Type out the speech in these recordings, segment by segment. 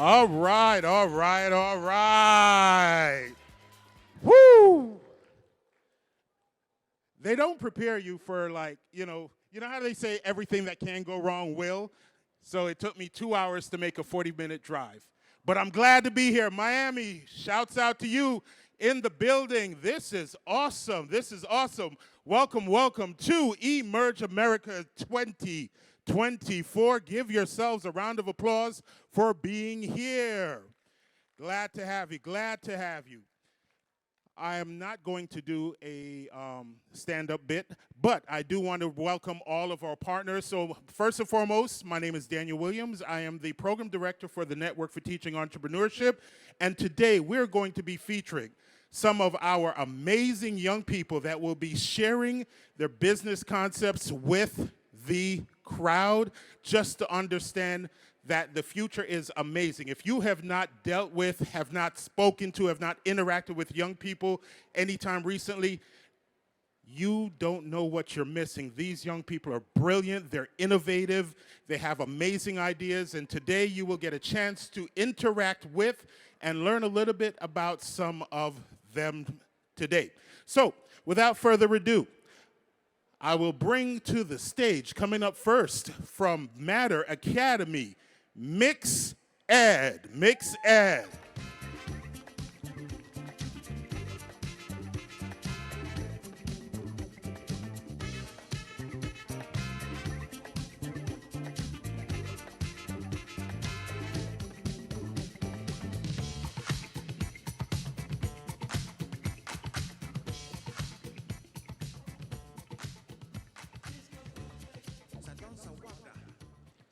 All right, all right, all right. Woo! They don't prepare you for like, you know how they say everything that can go wrong will? So it took me 2 hours to make a 40-minute drive. But I'm glad to be here. Miami, shouts out to you in the building. This is awesome. This is awesome. Welcome, welcome to Emerge America 2024. Give yourselves a round of applause for being here. Glad to have you. Glad to have you. I am not going to do a stand-up bit, but I do want to welcome all of our partners. So first and foremost, my name is Daniel Williams. I am the program director for the Network for Teaching Entrepreneurship, and today we're going to be featuring some of our amazing young people that will be sharing their business concepts with the crowd just to understand that the future is amazing. If you have not dealt with, have not spoken to, have not interacted with young people anytime recently, you don't know what you're missing. These young people are brilliant, they're innovative, they have amazing ideas, and today you will get a chance to interact with and learn a little bit about some of them today. So, without further ado, I will bring to the stage, coming up first from Matter Academy, Mix Ed. Mix Ed.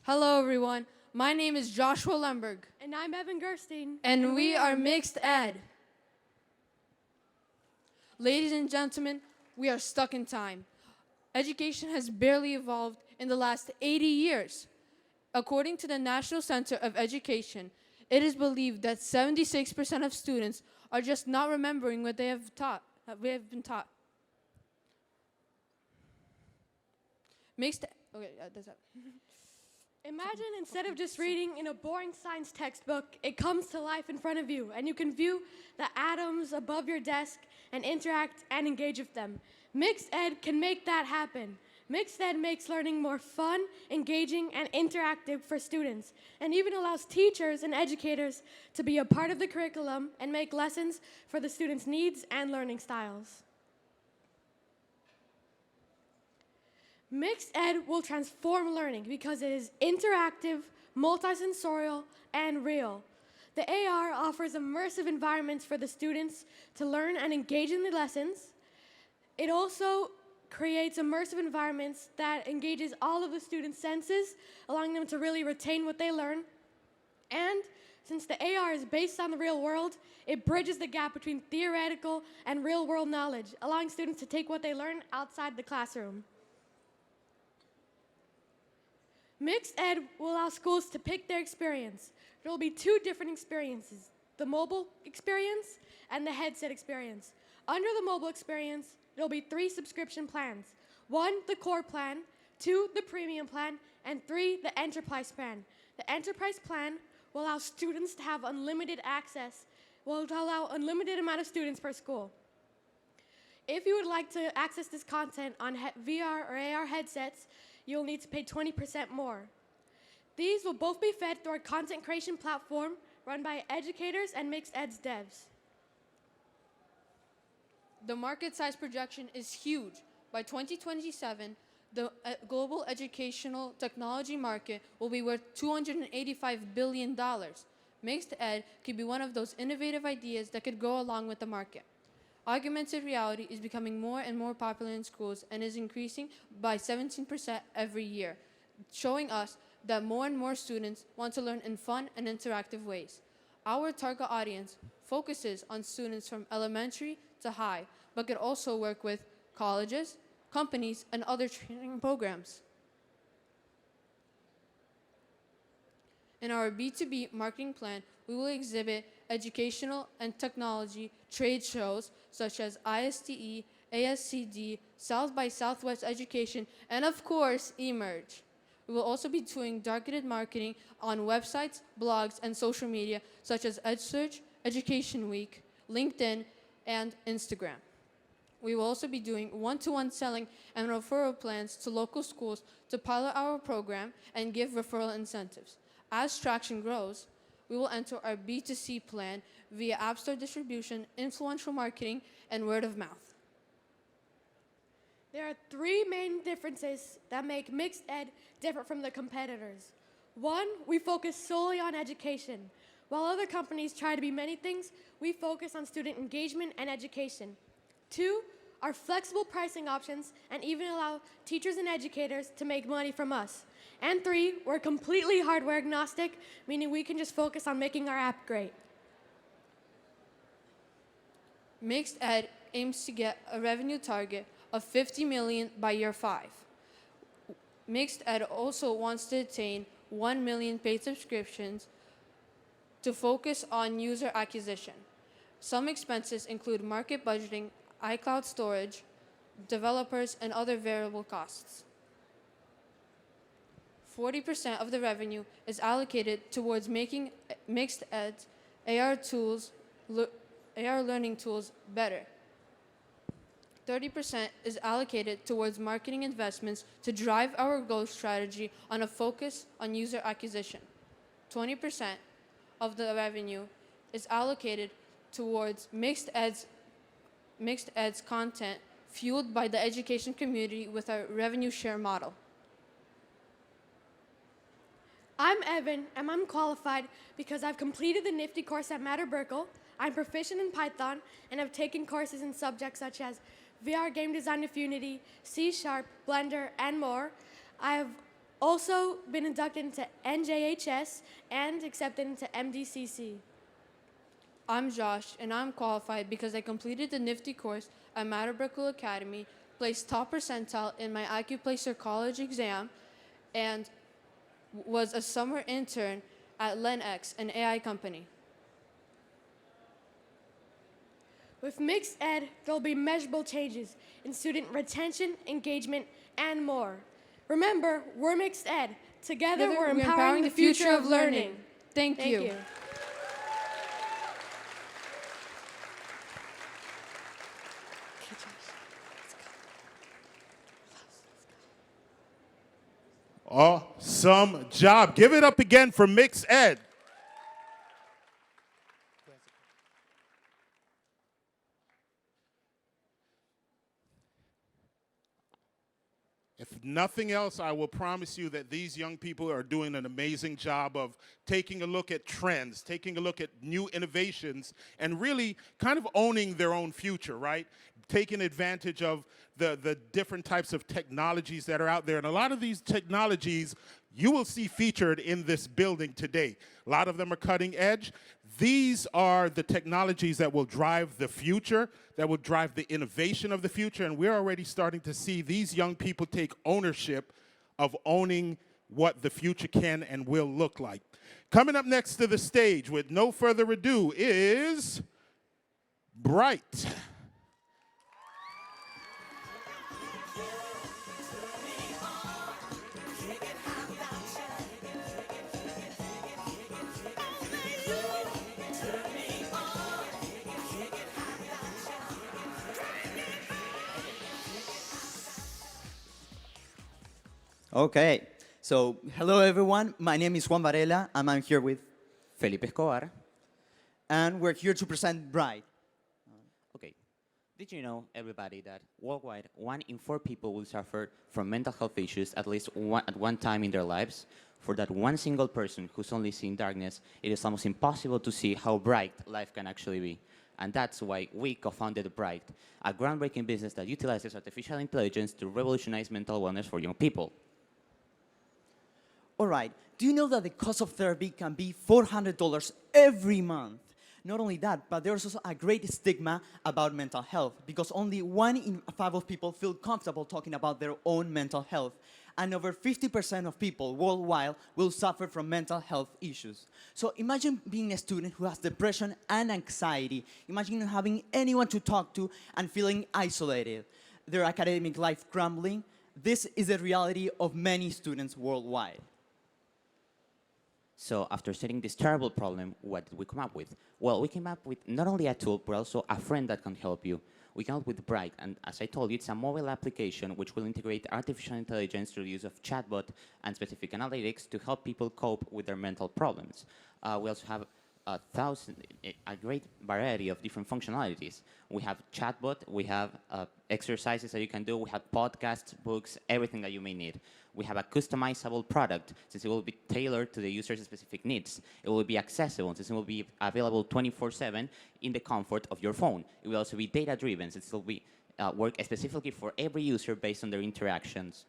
Hello, everyone. My name is Joshua Lemberg. And I'm Evan Gerstein. And we are Mixed Ed. Ladies and gentlemen, we are stuck in time. Education has barely evolved in the last 80 years. According to the National Center of Education, it is believed that 76% of students are just not remembering what they have been taught. That's it. Imagine instead of just reading in a boring science textbook, it comes to life in front of you, and you can view the atoms above your desk and interact and engage with them. Mixed Ed can make that happen. Mixed Ed makes learning more fun, engaging, and interactive for students, and even allows teachers and educators to be a part of the curriculum and make lessons for the students' needs and learning styles. Mixed Ed will transform learning because it is interactive, multisensorial, and real. The AR offers immersive environments for the students to learn and engage in the lessons. It also creates immersive environments that engages all of the students' senses, allowing them to really retain what they learn. And since the AR is based on the real world, it bridges the gap between theoretical and real-world knowledge, allowing students to take what they learn outside the classroom. Mixed Ed will allow schools to pick their experience. There will be two different experiences, the mobile experience and the headset experience. Under the mobile experience, there will be 3 subscription plans. 1, the core plan, 2, the premium plan, and 3, the enterprise plan. The enterprise plan will allow students to have unlimited access, will allow unlimited amount of students per school. If you would like to access this content on VR or AR headsets, you'll need to pay 20% more. These will both be fed through a content creation platform run by educators and Mixed Ed's devs. The market size projection is huge. By 2027, the global educational technology market will be worth $285 billion. Mixed Ed could be one of those innovative ideas that could go along with the market. Augmented reality is becoming more and more popular in schools and is increasing by 17% every year, showing us that more and more students want to learn in fun and interactive ways. Our target audience focuses on students from elementary to high, but could also work with colleges, companies, and other training programs. In our B2B marketing plan, we will exhibit educational and technology trade shows such as ISTE, ASCD, South by Southwest Education, and of course, Emerge. We will also be doing targeted marketing on websites, blogs, and social media such as EdSearch, Education Week, LinkedIn, and Instagram. We will also be doing one-to-one selling and referral plans to local schools to pilot our program and give referral incentives. As traction grows, we will enter our B2C plan via App Store distribution, influential marketing, and word of mouth. There are three main differences that make Mixed Ed different from the competitors. One, we focus solely on education. While other companies try to be many things, we focus on student engagement and education. Two, our flexible pricing options and even allow teachers and educators to make money from us. And three, we're completely hardware agnostic, meaning we can just focus on making our app great. Mixed Ed aims to get a revenue target of $50 million by year 5. Mixed Ed also wants to attain 1 million paid subscriptions to focus on user acquisition. Some expenses include market budgeting, iCloud storage, developers, and other variable costs. 40% of the revenue is allocated towards making Mixed Ed's AR learning tools better. 30% is allocated towards marketing investments to drive our growth strategy on a focus on user acquisition. 20% of the revenue is allocated towards Mixed Ed's content fueled by the education community with our revenue share model. I'm Evan, and I'm qualified because I've completed the Nifty course at Mater Berkel, I'm proficient in Python, and have taken courses in subjects such as VR game design with Unity, C#, Blender, and more. I have also been inducted into NJHS and accepted into MDCC. I'm Josh, and I'm qualified because I completed the Nifty course at Mater Berkel Academy, placed top percentile in my AccuPlacer college exam, and was a summer intern at LenX, an AI company. With Mixed Ed, there will be measurable changes in student retention, engagement, and more. Remember, we're Mixed Ed. Together, we're empowering the future of learning. Thank you. Okay, Josh. Awesome job. Give it up again for Mixed Ed. If nothing else, I will promise you that these young people are doing an amazing job of taking a look at trends, taking a look at new innovations, and really kind of owning their own future, right? Taking advantage of the different types of technologies that are out there. And a lot of these technologies you will see featured in this building today. A lot of them are cutting edge. These are the technologies that will drive the future, that will drive the innovation of the future, and we're already starting to see these young people take ownership of owning what the future can and will look like. Coming up next to the stage with no further ado is Bright. Okay, so hello everyone. My name is Juan Varela, and I'm here with Felipe Escobar. and we're here to present Bright. Okay. Did you know, everybody, that worldwide 1 in 4 people will suffer from mental health issues at least at one time in their lives? For that one single person who's only seen darkness, it is almost impossible to see how bright life can actually be. And that's why we co-founded Bright, a groundbreaking business that utilizes artificial intelligence to revolutionize mental wellness for young people. All right, do you know that the cost of therapy can be $400 every month? Not only that, but there's also a great stigma about mental health because only 1 in 5 of people feel comfortable talking about their own mental health. And over 50% of people worldwide will suffer from mental health issues. So imagine being a student who has depression and anxiety. Imagine not having anyone to talk to and feeling isolated. Their academic life crumbling, this is the reality of many students worldwide. So after setting this terrible problem, what did we come up with? Well, we came up with not only a tool, but also a friend that can help you. We came up with Bright, and as I told you, it's a mobile application which will integrate artificial intelligence through the use of chatbot and specific analytics to help people cope with their mental problems. We also have a great variety of different functionalities. We have chatbot, we have exercises that you can do, we have podcasts, books, everything that you may need. We have a customizable product, since it will be tailored to the user's specific needs. It will be accessible, since it will be available 24/7 in the comfort of your phone. It will also be data-driven, since it will be work specifically for every user based on their interactions.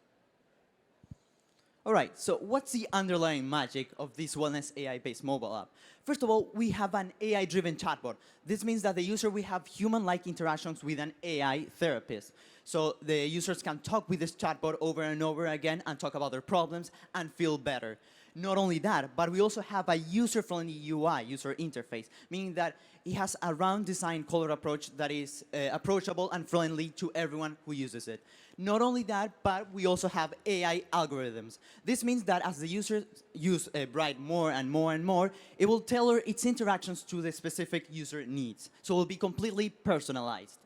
All right, so what's the underlying magic of this wellness AI-based mobile app? First of all, we have an AI-driven chatbot. This means that the user will have human-like interactions with an AI therapist. So the users can talk with this chatbot over and over again and talk about their problems and feel better. Not only that, but we also have a user-friendly UI, user interface, meaning that it has a round design color approach that is approachable and friendly to everyone who uses it. Not only that, but we also have AI algorithms. This means that as the users use Bright more and more and more, it will tailor its interactions to the specific user needs. So it will be completely personalized.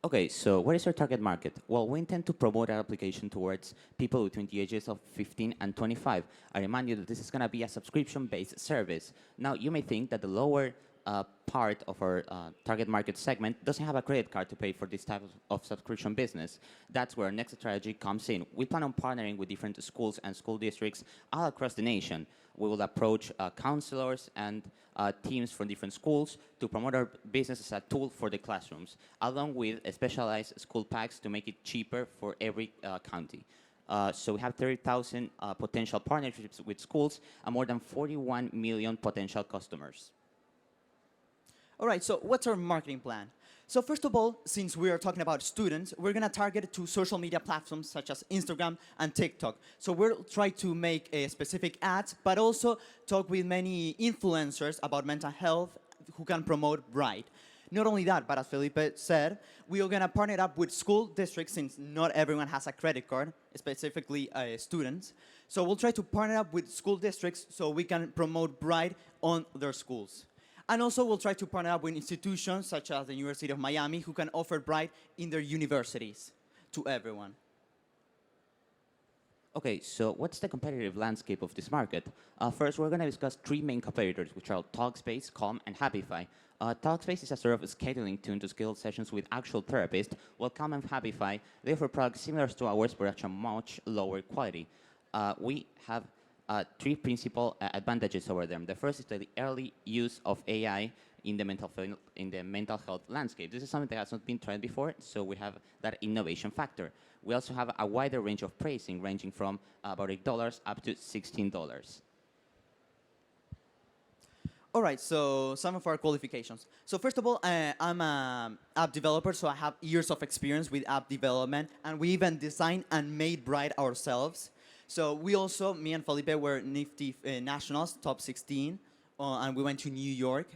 Okay, so what is our target market? Well, we intend to promote our application towards people between the ages of 15 and 25. I remind you that this is going to be a subscription-based service. Now, you may think that the lower part of our target market segment doesn't have a credit card to pay for this type of subscription business. That's where our next strategy comes in. We plan on partnering with different schools and school districts all across the nation. We will approach counselors and teams from different schools to promote our business as a tool for the classrooms, along with specialized school packs to make it cheaper for every county. So we have 30,000 potential partnerships with schools and more than 41 million potential customers. All right, so what's our marketing plan? So first of all, since we are talking about students, we're going to target to social media platforms such as Instagram and TikTok. So we'll try to make specific ads, but also talk with many influencers about mental health who can promote Bright. Not only that, but as Felipe said, we are going to partner up with school districts since not everyone has a credit card, specifically students. So we'll try to partner up with school districts so we can promote Bright on their schools. And also, we'll try to partner up with institutions such as the University of Miami who can offer Bright in their universities to everyone. Okay, so what's the competitive landscape of this market? First, we're going to discuss three main competitors, which are Talkspace, Calm, and Happify. Talkspace is a sort of scheduling tool to schedule sessions with actual therapists, while Calm and Happify, they offer products similar to ours, but at a much lower quality. We have three principal advantages over them. The first is the early use of AI in the mental health landscape. This is something that has not been tried before, so we have that innovation factor. We also have a wider range of pricing, ranging from about $8 up to $16. All right, so some of our qualifications. So first of all, I'm an app developer, so I have years of experience with app development, and we even designed and made Bright ourselves. So we also, me and Felipe were NFTE Nationals, top 16, and we went to New York.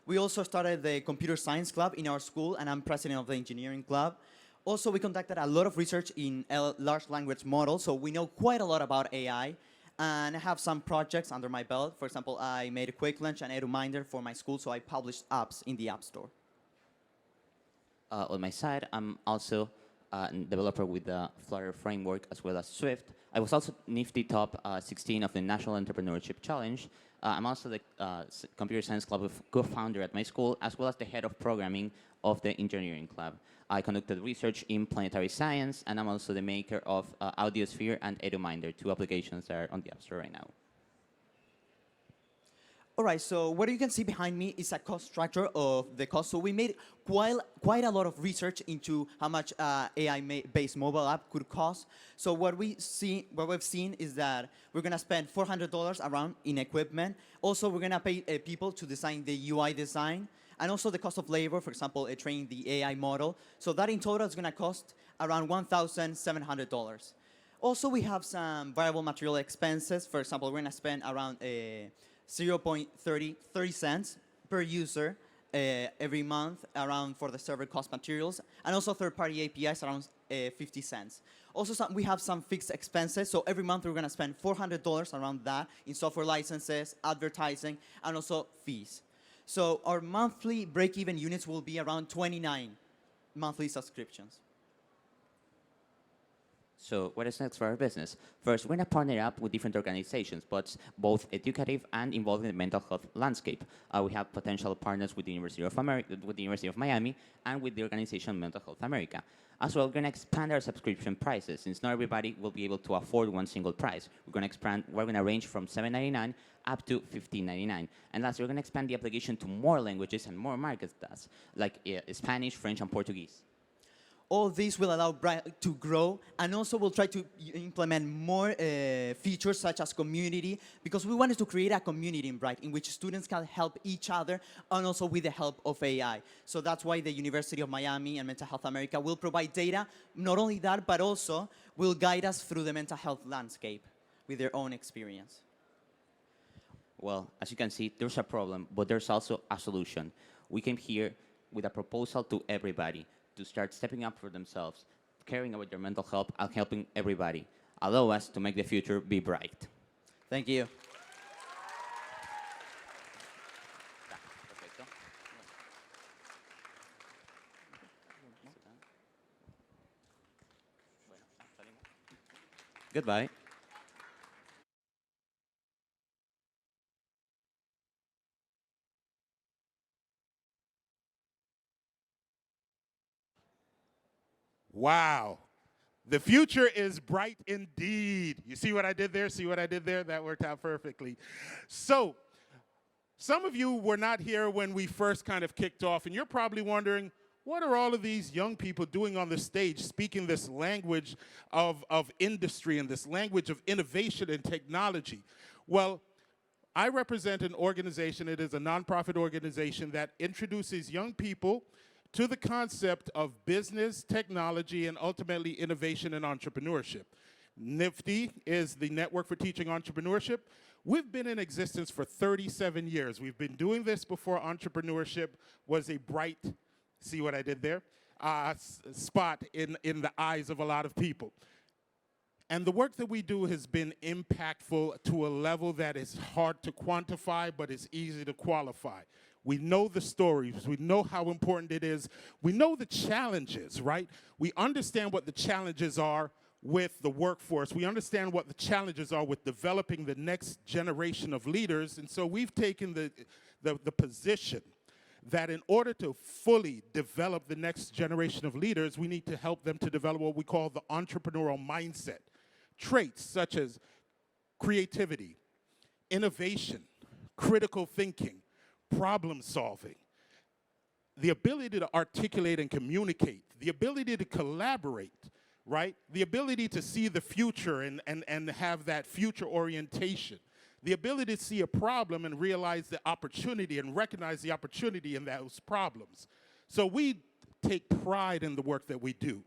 We also started the computer science club in our school, and I'm president of the engineering club. Also, we conducted a lot of research in large language models, so we know quite a lot about AI. And I have some projects under my belt. For example, I made a quick lunch and EduMinder for my school, so I published apps in the App Store. On my side, I'm also a developer with the Flutter framework as well as Swift. I was also NFTE top 16 of the National Entrepreneurship Challenge. I'm also the computer science club co-founder at my school, as well as the head of programming of the engineering club. I conducted research in planetary science, and I'm also the maker of Audiosphere and EduMinder, two applications that are on the App Store right now. All right, so what you can see behind me is a cost structure of the cost. So we made quite a lot of research into how much AI-based mobile app could cost. So what we've seen is that we're going to spend $400 around in equipment. Also, we're going to pay people to design the UI design, and also the cost of labor, for example, training the AI model. So that in total is going to cost around $1,700. Also, we have some variable material expenses. For example, we're going to spend around 0.30 cents per user every month around for the server cost materials, and also third-party APIs around 50 cents. Also, we have some fixed expenses, so every month we're going to spend $400 around that in software licenses, advertising, and also fees. So our monthly break-even units will be around 29 monthly subscriptions. So what is next for our business? First, we're going to partner up with different organizations, but both educative and involved in the mental health landscape. We have potential partners with the University of Miami, and with the organization Mental Health America. As well, we're going to expand our subscription prices, since not everybody will be able to afford one single price. We're going to expand. We're going to range from $7.99 up to $15.99. And lastly, we're going to expand the application to more languages and more markets, like Spanish, French, and Portuguese. All these will allow Bright to grow, and also we'll try to implement more features such as community, because we wanted to create a community in Bright in which students can help each other, and also with the help of AI. So that's why the University of Miami and Mental Health America will provide data. Not only that, but also will guide us through the mental health landscape with their own experience. Well, as you can see, there's a problem, but there's also a solution. We came here with a proposal to everybody to start stepping up for themselves, caring about their mental health, and helping everybody. Allow us to make the future be bright. Thank you. Goodbye. Wow. The future is bright indeed. You see what I did there? See what I did there? That worked out perfectly. So, some of you were not here when we first kind of kicked off, and you're probably wondering, what are all of these young people doing on the stage, speaking this language of industry and this language of innovation and technology? Well, I represent an organization. It is a nonprofit organization that introduces young people to the concept of business, technology, and ultimately innovation and entrepreneurship. NFTE is the Network for Teaching Entrepreneurship. We've been in existence for 37 years. We've been doing this before entrepreneurship was a bright, see what I did there, spot in the eyes of a lot of people. And the work that we do has been impactful to a level that is hard to quantify, but is easy to qualify. We know the stories. We know how important it is. We know the challenges, right? We understand what the challenges are with the workforce. We understand what the challenges are with developing the next generation of leaders. And so we've taken the position that in order to fully develop the next generation of leaders, we need to help them to develop what we call the entrepreneurial mindset. Traits such as creativity, innovation, critical thinking, problem solving, the ability to articulate and communicate, the ability to collaborate, right? The ability to see the future and have that future orientation, the ability to see a problem and realize the opportunity and recognize the opportunity in those problems. So we take pride in the work that we do.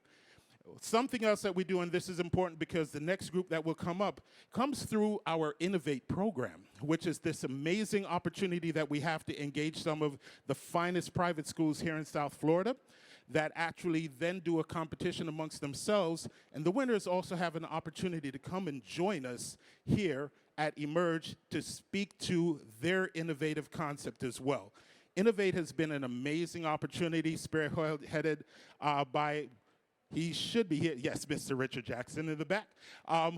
Something else that we do, and this is important because the next group that will come up comes through our Innovate program, which is this amazing opportunity that we have to engage some of the finest private schools here in South Florida that actually then do a competition amongst themselves, and the winners also have an opportunity to come and join us here at Emerge to speak to their innovative concept as well. Innovate has been an amazing opportunity, spearheaded by, he should be here, yes, Mr. Richard Jackson in the back,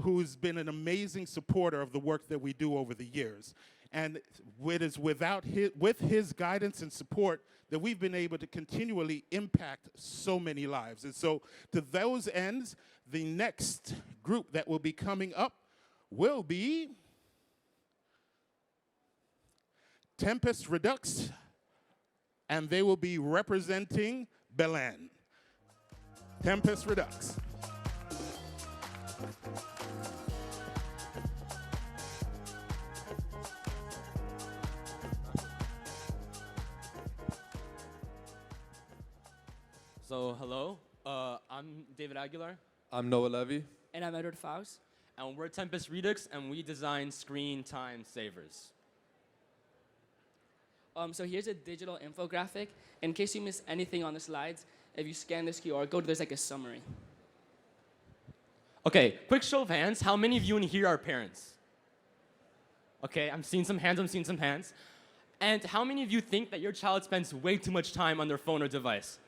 who's been an amazing supporter of the work that we do over the years. And it is with his guidance and support that we've been able to continually impact so many lives. And so to those ends, the next group that will be coming up will be Tempest Redux, and they will be representing Belen. Tempest Redux. So, hello, I'm David Aguilar. I'm Noah Levy. And I'm Edward Faust. And we're Tempest Redux, and we design screen time savers. So here's a digital infographic. In case you miss anything on the slides, if you scan this QR code, there's like a summary. Okay, quick show of hands. How many of you in here are parents? Okay, I'm seeing some hands. And how many of you think that your child spends way too much time on their phone or device?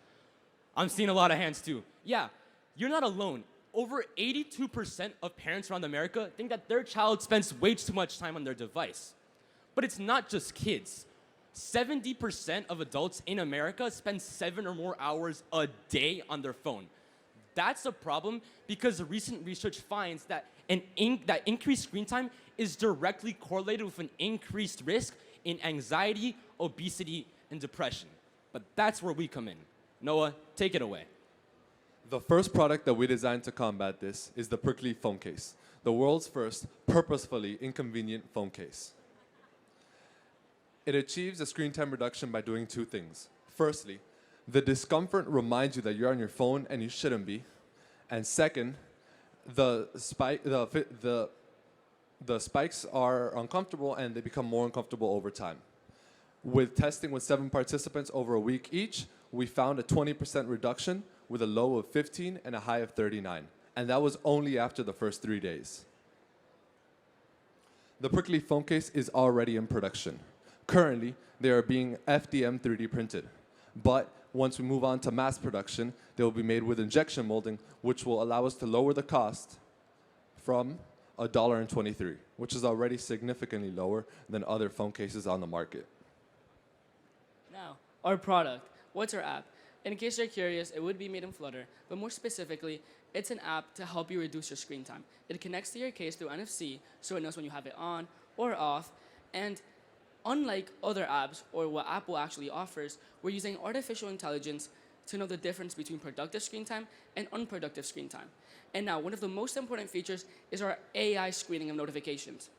I'm seeing a lot of hands too. Yeah, you're not alone. Over 82% of parents around America think that their child spends way too much time on their device. But it's not just kids. 70% of adults in America spend 7 or more hours a day on their phone. That's a problem because recent research finds that that increased screen time is directly correlated with an increased risk in anxiety, obesity, and depression. But that's where we come in. Noah, take it away. The first product that we designed to combat this is the prickly phone case, the world's first purposefully inconvenient phone case. It achieves a screen time reduction by doing two things. Firstly, the discomfort reminds you that you're on your phone and you shouldn't be. And second, the spikes are uncomfortable and they become more uncomfortable over time. With testing with 7 participants over a week each, we found a 20% reduction with a low of 15 and a high of 39. And that was only after the first 3 days. The prickly phone case is already in production. Currently, they are being FDM 3D printed. But once we move on to mass production, they will be made with injection molding, which will allow us to lower the cost from $1.23, which is already significantly lower than other phone cases on the market. Now, our product. What's our app? In case you're curious, it would be made in Flutter, but more specifically, it's an app to help you reduce your screen time. It connects to your case through NFC, so it knows when you have it on or off, and unlike other apps, or what Apple actually offers, we're using artificial intelligence to know the difference between productive screen time and unproductive screen time. And now, one of the most important features is our AI screening of notifications.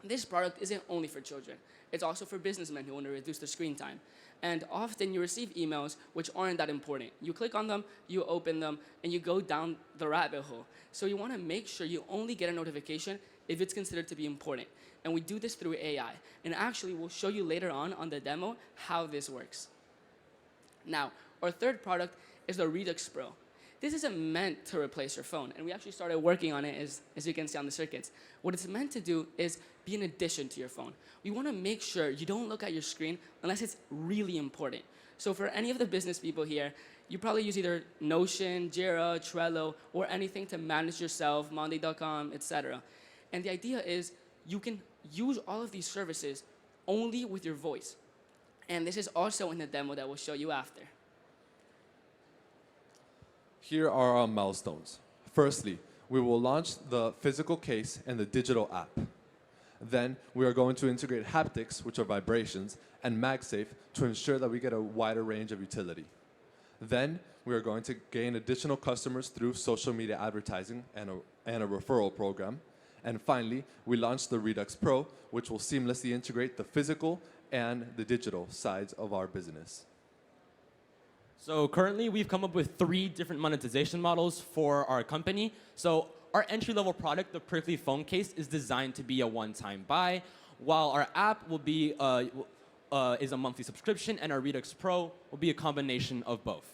This product isn't only for children. It's also for businessmen who want to reduce their screen time. And often you receive emails which aren't that important. You click on them, you open them, and you go down the rabbit hole. So you want to make sure you only get a notification if it's considered to be important. And we do this through AI. And actually, we'll show you later on the demo how this works. Now, our third product is the Redux Pro. This isn't meant to replace your phone, and we actually started working on it as you can see on the circuits. What it's meant to do is be an addition to your phone. We want to make sure you don't look at your screen unless it's really important. So for any of the business people here, you probably use either Notion, Jira, Trello, or anything to manage yourself, Monday.com, etc. And the idea is you can use all of these services only with your voice. And this is also in the demo that we'll show you after. Here are our milestones. Firstly, we will launch the physical case and the digital app. Then we are going to integrate haptics, which are vibrations, and MagSafe to ensure that we get a wider range of utility. Then we are going to gain additional customers through social media advertising and a referral program. And finally, we launched the Redux Pro, which will seamlessly integrate the physical and the digital sides of our business. So currently, we've come up with 3 different monetization models for our company. So our entry-level product, the Prickly Phone Case, is designed to be a one-time buy, while our app will be is a monthly subscription, and our Redux Pro will be a combination of both.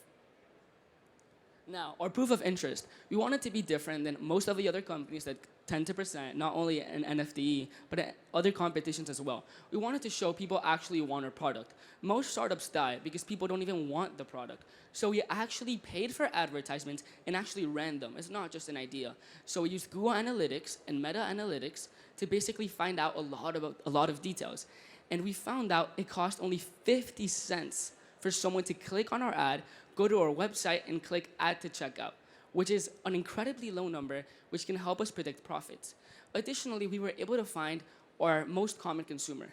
Now, our proof of interest. We want it to be different than most of the other companies that tend to present, not only in NFTE, but in other competitions as well. We wanted to show people actually want our product. Most startups die because people don't even want the product. So we actually paid for advertisements and actually ran them. It's not just an idea. So we used Google Analytics and Meta Analytics to basically find out a lot of details. And we found out it cost only 50 cents for someone to click on our ad, go to our website, and click Add to Checkout, which is an incredibly low number, which can help us predict profits. Additionally, we were able to find our most common consumer.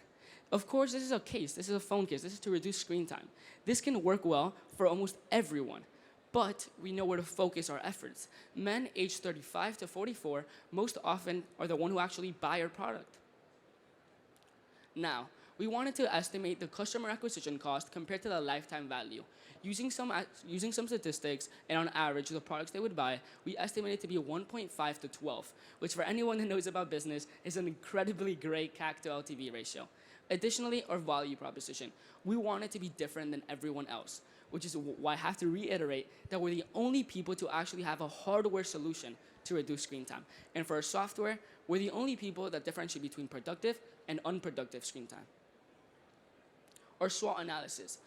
Of course, this is a case. This is a phone case. This is to reduce screen time. This can work well for almost everyone, but we know where to focus our efforts. Men aged 35 to 44 most often are the one who actually buy our product. Now, we wanted to estimate the customer acquisition cost compared to the lifetime value. Using some statistics, and on average, the products they would buy, we estimated to be 1.5 to 12, which for anyone who knows about business is an incredibly great CAC to LTV ratio. Additionally, our value proposition. We want it to be different than everyone else, which is why I have to reiterate that we're the only people to actually have a hardware solution to reduce screen time. And for our software, we're the only people that differentiate between productive and unproductive screen time. Or SWOT analysis.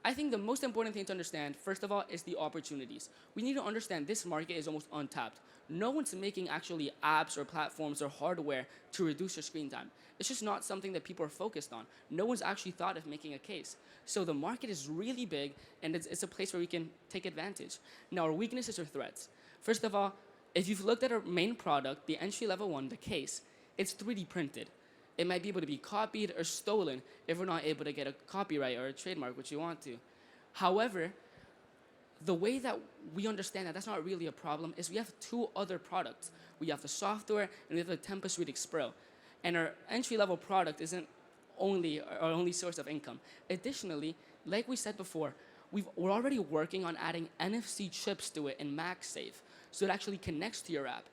I think the most important thing to understand, first of all, is the opportunities. We need to understand this market is almost untapped. No one's making actually apps or platforms or hardware to reduce your screen time. It's just not something that people are focused on. No one's actually thought of making a case. So the market is really big, and it's a place where we can take advantage. Now, our weaknesses or threats. First of all, if you've looked at our main product, the entry-level one, the case, it's 3D printed. It might be able to be copied or stolen if we're not able to get a copyright or a trademark, which you want to. However, the way that we understand that that's not really a problem is we have two other products. We have the software and we have the Tempus Redux Pro. And our entry-level product isn't only our only source of income. Additionally, like we said before, we're already working on adding NFC chips to it in MagSafe, so it actually connects to your app.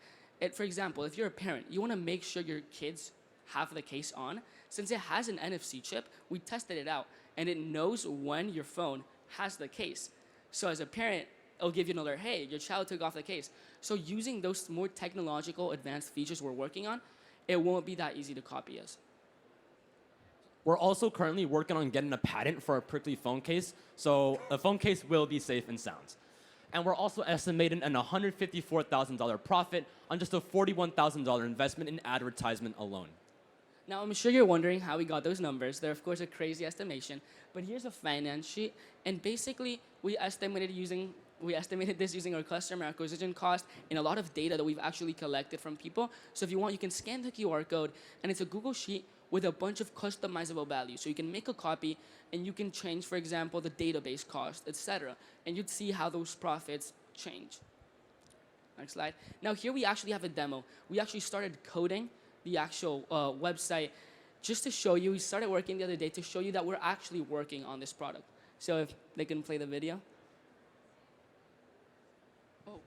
For example, if you're a parent, you want to make sure your kids have the case on. Since it has an NFC chip, we tested it out, and it knows when your phone has the case. So as a parent, it'll give you an alert, hey, your child took off the case. So using those more technological advanced features we're working on, it won't be that easy to copy us. We're also currently working on getting a patent for a prickly phone case, so the phone case will be safe and sound. And we're also estimating an $154,000 profit on just a $41,000 investment in advertisement alone. Now, I'm sure you're wondering how we got those numbers. They're, of course, a crazy estimation. But here's a finance sheet. And basically, we estimated this using our customer acquisition cost and a lot of data that we've actually collected from people. So if you want, you can scan the QR code, and it's a Google Sheet with a bunch of customizable values. So you can make a copy, and you can change, for example, the database cost, etc. And you'd see how those profits change. Next slide. Now, here we actually have a demo. We actually started coding the actual website just to show you. We started working the other day to show you that we're actually working on this product. So if they can play the video. Oh,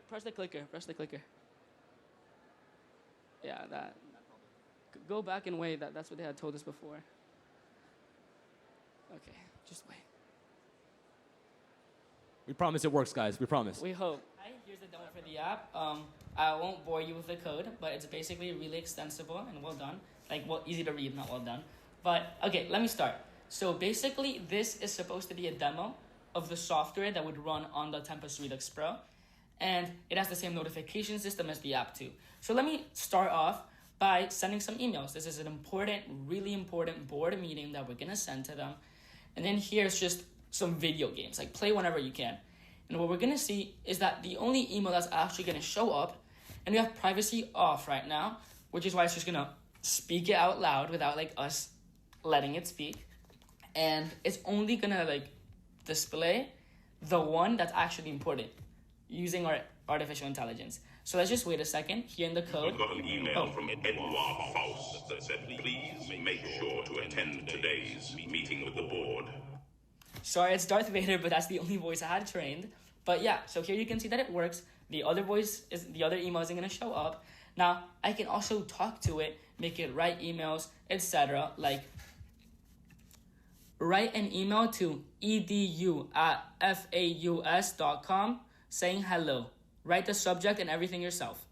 press the clicker, press the clicker. Yeah, that. Go back and wait. That's what they had told us before. Okay, just wait. We promise it works, guys. We promise. We hope. Hi, here's the demo for the app. I won't bore you with the code, but it's basically really extensible and well done. Easy to read, not well done. But okay, let me start. So basically, this is supposed to be a demo of the software that would run on the Tempus Redux Pro, and it has the same notification system as the app too. So let me start off by sending some emails. This is an important, really important board meeting that we're gonna send to them. And then here's just some video games, like play whenever you can. And what we're gonna see is that the only email that's actually gonna show up, and we have privacy off right now, which is why it's just gonna speak it out loud without us letting it speak. And it's only gonna display the one that's actually important using our artificial intelligence. So let's just wait a second here in the code. I've got an email from Edouard Faust that said, please make sure to attend today's meeting with the board. Sorry, it's Darth Vader, but that's the only voice I had trained. But yeah, so here you can see that it works. The other email isn't gonna show up. Now, I can also talk to it, make it write emails, etc. Write an email to edu@faus.com saying hello. Write the subject and everything yourself.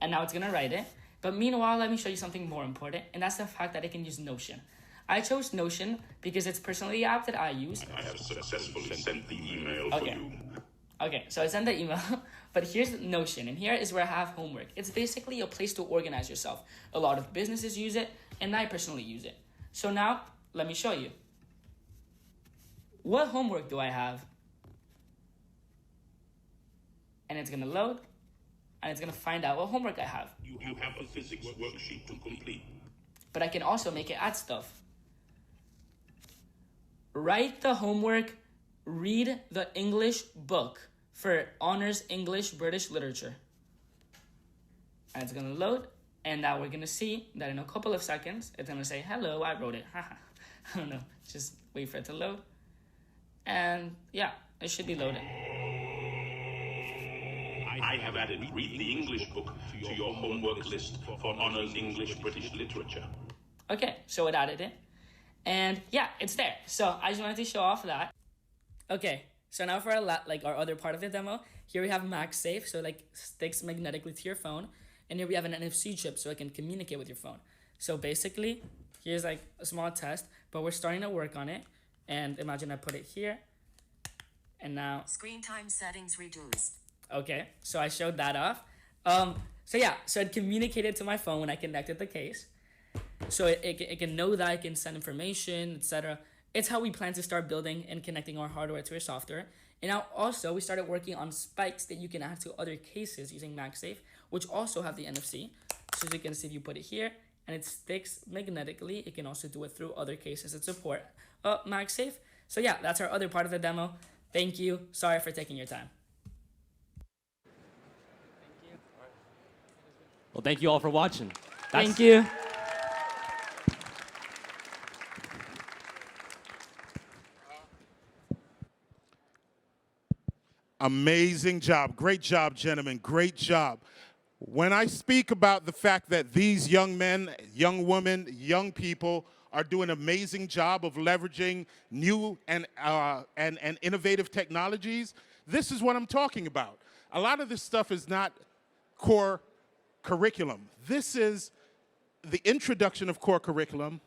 And now it's gonna write it. But meanwhile, let me show you something more important, and that's the fact that I can use Notion. I chose Notion because it's personally the app that I use. I have successfully sent the email for you. Okay, so I sent the email, but here's Notion, and here is where I have homework. It's basically a place to organize yourself. A lot of businesses use it, and I personally use it. So now, let me show you. What homework do I have? And it's gonna load, and it's gonna find out what homework I have. You have a physics worksheet to complete. But I can also make it add stuff. Write the homework, read the English book for honors English British literature. And it's gonna load, and now we're gonna see that in a couple of seconds, it's gonna say, hello, I wrote it. I don't know, just wait for it to load. And yeah, it should be loaded. I have added read the English book to your homework list for honors English British literature. Okay, so it added it. And yeah, it's there. So I just wanted to show off that. Okay, so now for our other part of the demo, here we have MagSafe, so it sticks magnetically to your phone. And here we have an NFC chip so it can communicate with your phone. So basically, here's a small test, but we're starting to work on it. And imagine I put it here. And now screen time settings reduced. Okay, so I showed that off. So it communicated to my phone when I connected the case. So it can know that, it can send information, etc. It's how we plan to start building and connecting our hardware to our software. And now also we started working on spikes that you can add to other cases using MagSafe, which also have the NFC. So as you can see, if you put it here and it sticks magnetically, it can also do it through other cases that support MagSafe. So yeah, that's our other part of the demo. Thank you. Sorry for taking your time. Well, thank you all for watching. Thank you. Amazing job. Great job, gentlemen. Great job. When I speak about the fact that these young men, young women, young people are doing an amazing job of leveraging new and innovative technologies, this is what I'm talking about. A lot of this stuff is not core curriculum. This is the introduction of core curriculum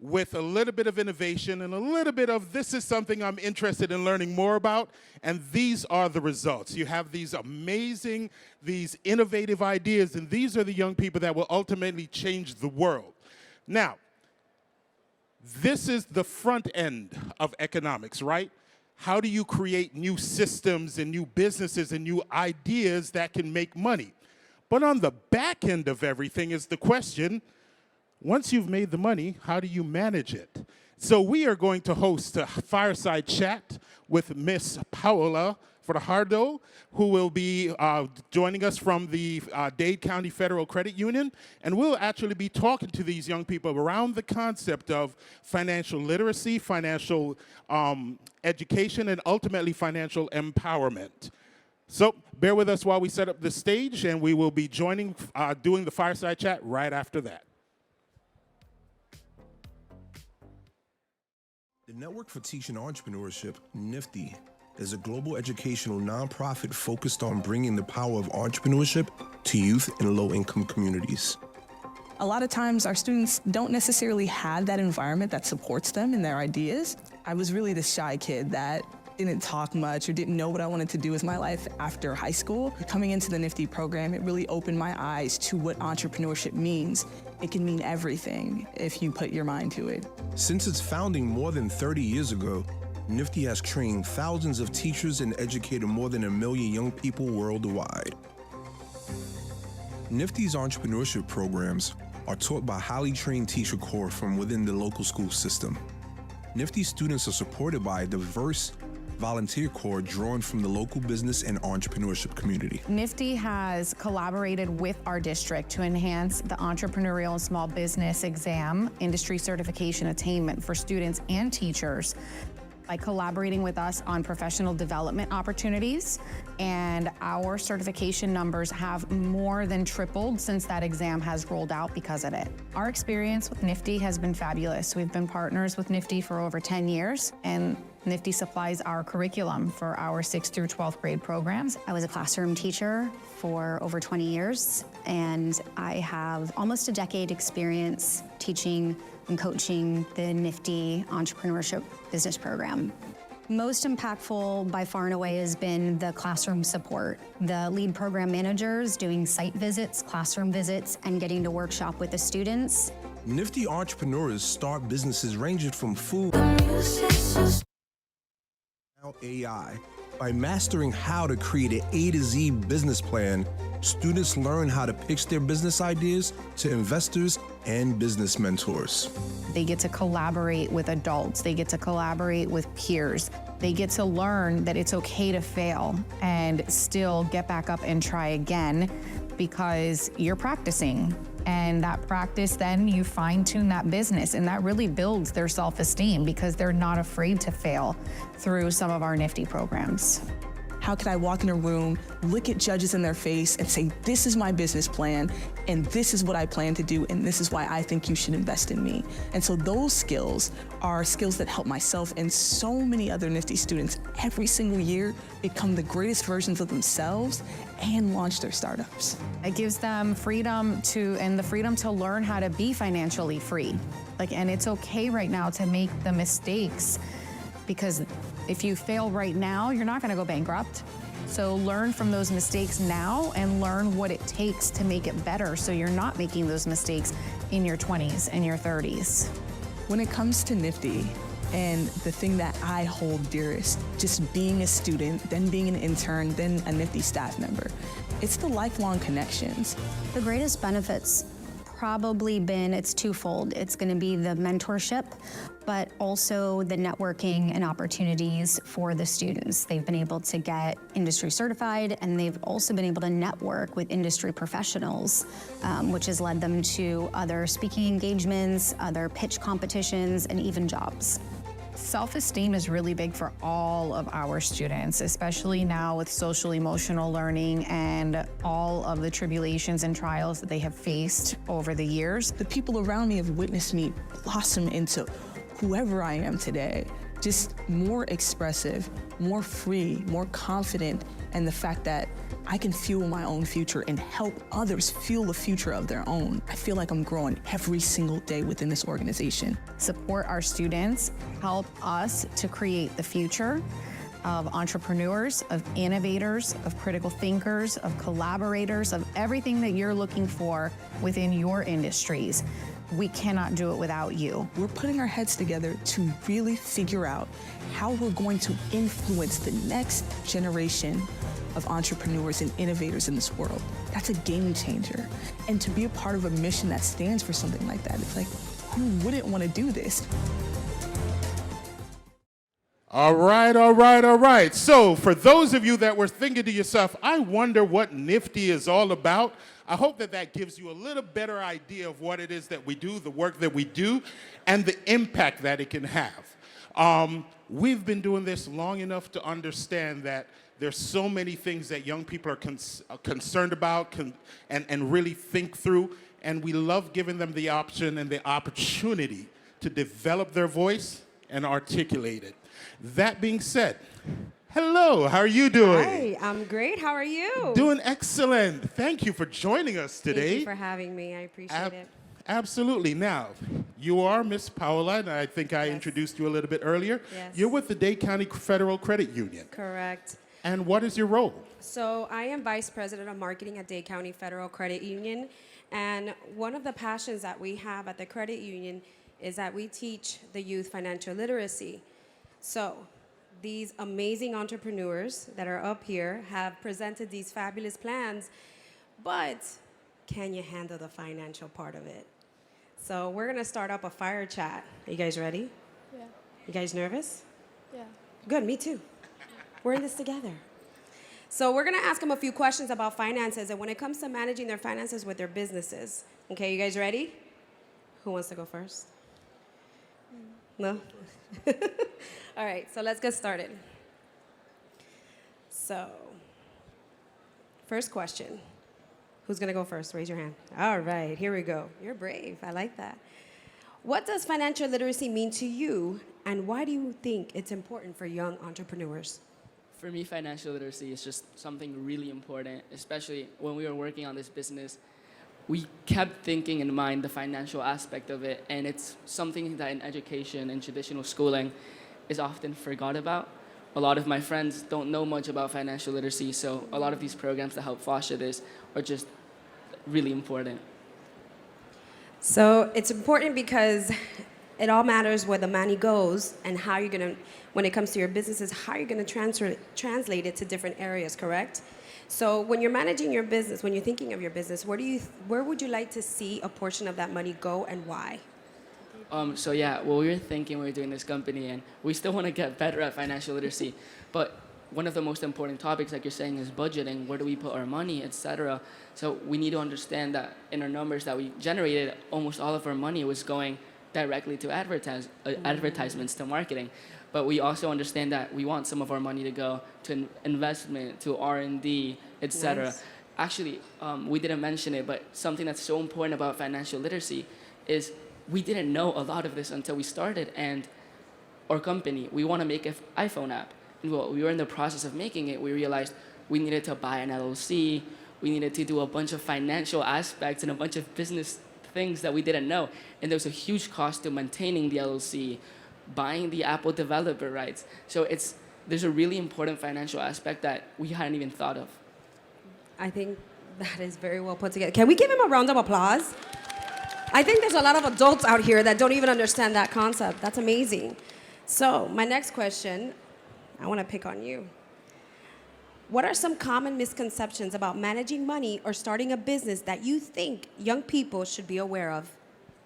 with a little bit of innovation and a little bit of this is something I'm interested in learning more about, and these are the results. You have these amazing, these innovative ideas, and these are the young people that will ultimately change the world. Now, this is the front end of economics, right? How do you create new systems and new businesses and new ideas that can make money? But on the back end of everything is the question, once you've made the money, how do you manage it? So we are going to host a fireside chat with Miss Paola Fajardo, who will be joining us from the Dade County Federal Credit Union. And we'll actually be talking to these young people around the concept of financial literacy, financial education, and ultimately financial empowerment. So bear with us while we set up the stage, and we will be doing the fireside chat right after that. The Network for Teaching Entrepreneurship, NFTE, is a global educational nonprofit focused on bringing the power of entrepreneurship to youth in low-income communities. A lot of times our students don't necessarily have that environment that supports them in their ideas. I was really the shy kid that didn't talk much or didn't know what I wanted to do with my life after high school. Coming into the NFTE program, it really opened my eyes to what entrepreneurship means. It can mean everything if you put your mind to it. Since its founding more than 30 years ago, NFTE has trained thousands of teachers and educated more than 1 million young people worldwide. NFTE's entrepreneurship programs are taught by highly trained teacher corps from within the local school system. NFTE students are supported by a diverse volunteer corps drawn from the local business and entrepreneurship community. NFTE has collaborated with our district to enhance the entrepreneurial and small business exam industry certification attainment for students and teachers by collaborating with us on professional development opportunities, and our certification numbers have more than tripled since that exam has rolled out because of it. Our experience with NFTE has been fabulous. We've been partners with NFTE for over 10 years, and NFTE supplies our curriculum for our 6th through 12th grade programs. I was a classroom teacher for over 20 years, and I have almost a decade experience teaching and coaching the NFTE Entrepreneurship Business Program. Most impactful by far and away has been the classroom support. The lead program managers doing site visits, classroom visits, and getting to workshop with the students. NFTE entrepreneurs start businesses ranging from food AI. By mastering how to create an A to Z business plan, students learn how to pitch their business ideas to investors and business mentors. They get to collaborate with adults. They get to collaborate with peers. They get to learn that it's okay to fail and still get back up and try again because you're practicing. And that practice, then you fine-tune that business, and that really builds their self-esteem because they're not afraid to fail through some of our NFTE programs. How could I walk in a room, look at judges in their face and say, this is my business plan, and this is what I plan to do, and this is why I think you should invest in me. And so those skills are skills that help myself and so many other Nifty students every single year become the greatest versions of themselves and launch their startups. It gives them freedom to learn how to be financially free. And it's okay right now to make the mistakes, because if you fail right now, you're not going to go bankrupt. So learn from those mistakes now and learn what it takes to make it better so you're not making those mistakes in your 20s and your 30s. When it comes to Nifty, and the thing that I hold dearest, just being a student, then being an intern, then a Nifty staff member, it's the lifelong connections. The greatest benefits probably been, it's twofold. It's going to be the mentorship, but also the networking and opportunities for the students. They've been able to get industry certified, and they've also been able to network with industry professionals, which has led them to other speaking engagements, other pitch competitions, and even jobs. Self-esteem is really big for all of our students, especially now with social emotional learning and all of the tribulations and trials that they have faced over the years. The people around me have witnessed me blossom into whoever I am today, just more expressive, more free, more confident, and the fact that I can fuel my own future and help others fuel the future of their own. I feel like I'm growing every single day within this organization. Support our students, help us to create the future of entrepreneurs, of innovators, of critical thinkers, of collaborators, of everything that you're looking for within your industries. We cannot do it without you. We're putting our heads together to really figure out how we're going to influence the next generation of entrepreneurs and innovators in this world. That's a game changer. And to be a part of a mission that stands for something like that, it's like, who wouldn't want to do this? All right. So for those of you that were thinking to yourself, I wonder what Nifty is all about, I hope that gives you a little better idea of what it is that we do, the work that we do, and the impact that it can have. We've been doing this long enough to understand that there's so many things that young people are concerned about and really think through, and we love giving them the option and the opportunity to develop their voice and articulate it. That being said, hello, how are you doing? Hi, I'm great. How are you? Doing excellent. Thank you for joining us today. Thank you for having me. I appreciate it. Absolutely. Now, you are Miss Paola, and I think I introduced you a little bit earlier. Yes. You're with the Dade County Federal Credit Union. Correct. And what is your role? So I am Vice President of Marketing at Dade County Federal Credit Union. And one of the passions that we have at the credit union is that we teach the youth financial literacy. So these amazing entrepreneurs that are up here have presented these fabulous plans, but can you handle the financial part of it? So we're gonna start up a fire chat. Are you guys ready? Yeah. You guys nervous? Yeah. Good, me too. We're in this together. So we're gonna ask them a few questions about finances and when it comes to managing their finances with their businesses. Okay, you guys ready? Who wants to go first? No? All right, so let's get started. So, first question. Who's gonna go first? Raise your hand. All right, here we go. You're brave, I like that. What does financial literacy mean to you, and why do you think it's important for young entrepreneurs? For me, financial literacy is just something really important, especially when we were working on this business. We kept thinking in mind the financial aspect of it, and it's something that in education and traditional schooling is often forgot about. A lot of my friends don't know much about financial literacy, so a lot of these programs that help foster this are just really important. So it's important because it all matters where the money goes and how you're gonna, when it comes to your businesses, how you're gonna translate it to different areas, correct? So when you're managing your business, when you're thinking of your business, where would you like to see a portion of that money go and why? So yeah, well, we were thinking we were doing this company, and we still want to get better at financial literacy. But one of the most important topics, like you're saying, is budgeting. Where do we put our money, etc. So we need to understand that in our numbers that we generated, almost all of our money was going directly to advertisements, to marketing. but we also understand that we want some of our money to go to investment, to R&D, etc. Nice. Actually, we didn't mention it, but something that's so important about financial literacy is we didn't know a lot of this until we started. And our company, we want to make an iPhone app. And while we were in the process of making it, we realized we needed to buy an LLC, we needed to do a bunch of financial aspects and a bunch of business things that we didn't know. And there was a huge cost to maintaining the LLC, buying the Apple developer rights. So there's a really important financial aspect that we hadn't even thought of. I think that is very well put together. Can we give him a round of applause? I think there's a lot of adults out here that don't even understand that concept. That's amazing. So, my next question, I want to pick on you. What are some common misconceptions about managing money or starting a business that you think young people should be aware of?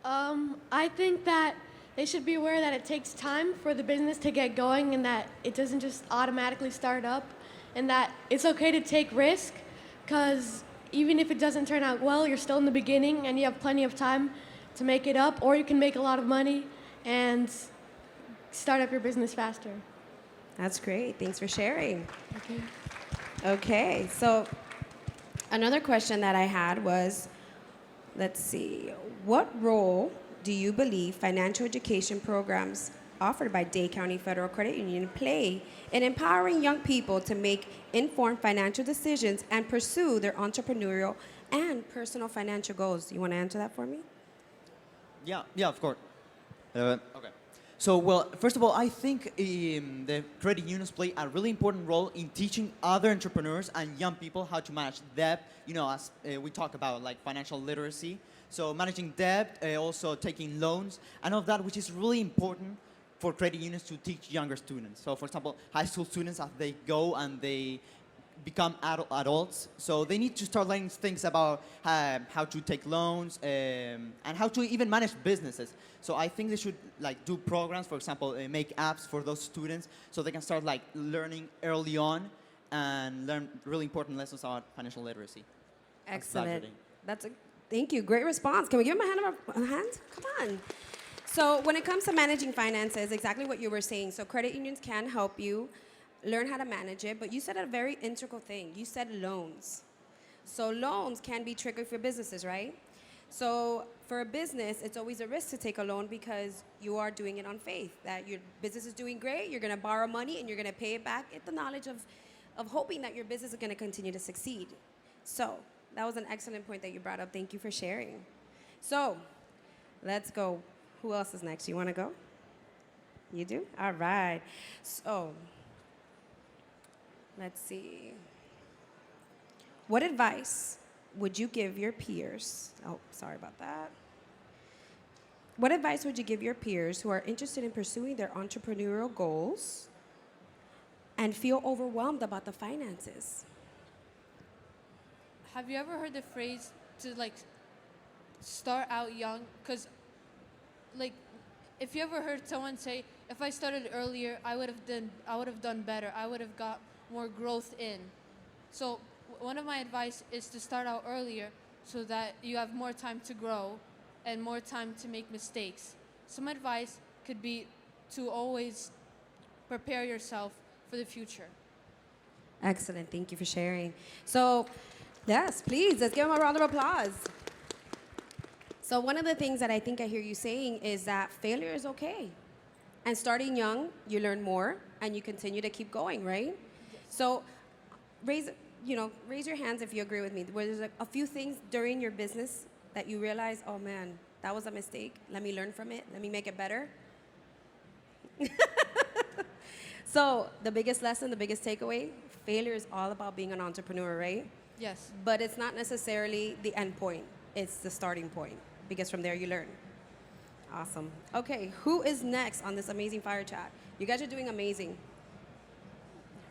I think that they should be aware that it takes time for the business to get going and that it doesn't just automatically start up, and that it's okay to take risk because even if it doesn't turn out well, you're still in the beginning and you have plenty of time to make it up, or you can make a lot of money and start up your business faster. That's great. Thanks for sharing. Okay. Okay, so another question that I had was, let's see, what role do you believe financial education programs offered by Dade County Federal Credit Union play in empowering young people to make informed financial decisions and pursue their entrepreneurial and personal financial goals? You want to answer that for me? Yeah, of course. Okay. So, well, first of all, I think the credit unions play a really important role in teaching other entrepreneurs and young people how to manage debt, as we talk about, like financial literacy. So managing debt, also taking loans, and all of that, which is really important for credit unions to teach younger students. So, for example, high school students, as they go and they become adults, so they need to start learning things about how to take loans and how to even manage businesses. So I think they should do programs, for example, make apps for those students so they can start learning early on and learn really important lessons about financial literacy. Excellent. Thank you. Great response. Can we give him a hand? Come on. So when it comes to managing finances, exactly what you were saying. So credit unions can help you learn how to manage it, but you said a very integral thing. You said loans. So loans can be tricky for businesses, right? So for a business, it's always a risk to take a loan because you are doing it on faith that your business is doing great, you're going to borrow money, and you're going to pay it back with the knowledge of hoping that your business is going to continue to succeed. So that was an excellent point that you brought up. Thank you for sharing. So let's go. Who else is next? You want to go? You do? All right. So let's see. What advice would you give your peers? Oh, sorry about that. What advice would you give your peers who are interested in pursuing their entrepreneurial goals and feel overwhelmed about the finances? Have you ever heard the phrase to start out young? Because if you ever heard someone say, if I started earlier, I would have done better. I would have got more growth in. So one of my advice is to start out earlier so that you have more time to grow and more time to make mistakes. Some advice could be to always prepare yourself for the future. Excellent. Thank you for sharing. So, yes, please, let's give him a round of applause. So one of the things that I think I hear you saying is that failure is okay. And starting young, you learn more and you continue to keep going, right? So raise your hands if you agree with me. Were there a few things during your business that you realize, oh man, that was a mistake. Let me learn from it. Let me make it better. So the biggest lesson, the biggest takeaway, failure is all about being an entrepreneur, right? Yes. But it's not necessarily the end point. It's the starting point because from there you learn. Awesome. Okay, who is next on this amazing fire chat? You guys are doing amazing.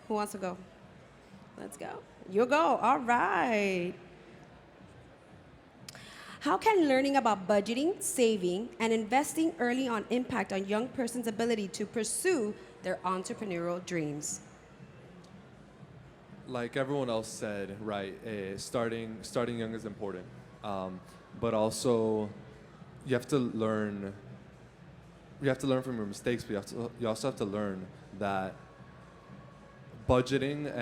Who wants to go? Let's go. You go. All right. How can learning about budgeting, saving, and investing early on impact on young person's ability to pursue their entrepreneurial dreams? Like everyone else said, right, starting young is important. But also, you have to learn you have to learn from your mistakes, but you also have to learn that budgeting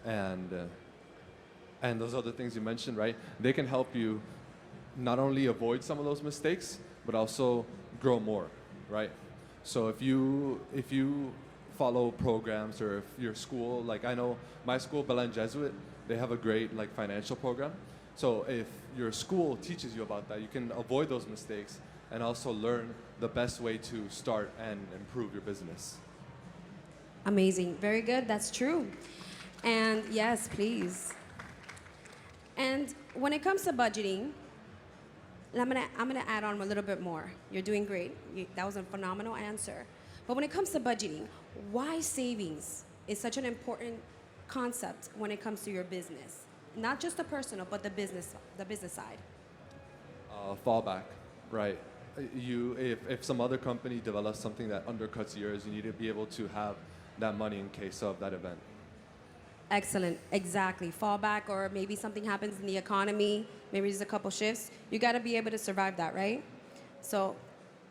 and those other things you mentioned, right? They can help you not only avoid some of those mistakes, but also grow more, right? So if you follow programs, or if your school, like I know my school, Belen Jesuit, they have a great like financial program. So if your school teaches you about that, you can avoid those mistakes and also learn the best way to start and improve your business. Amazing. Very good. That's true. And yes, please. And when it comes to budgeting, I'm gonna add on a little bit more. You're doing great. That was a phenomenal answer. But when it comes to budgeting, why savings is such an important concept when it comes to your business? Not just the personal, but the business side. Fallback, right? If some other company develops something that undercuts yours, you need to be able to have that money in case of that event. Excellent. Exactly. Fallback, or maybe something happens in the economy, maybe there's a couple shifts. You got to be able to survive that, right? So,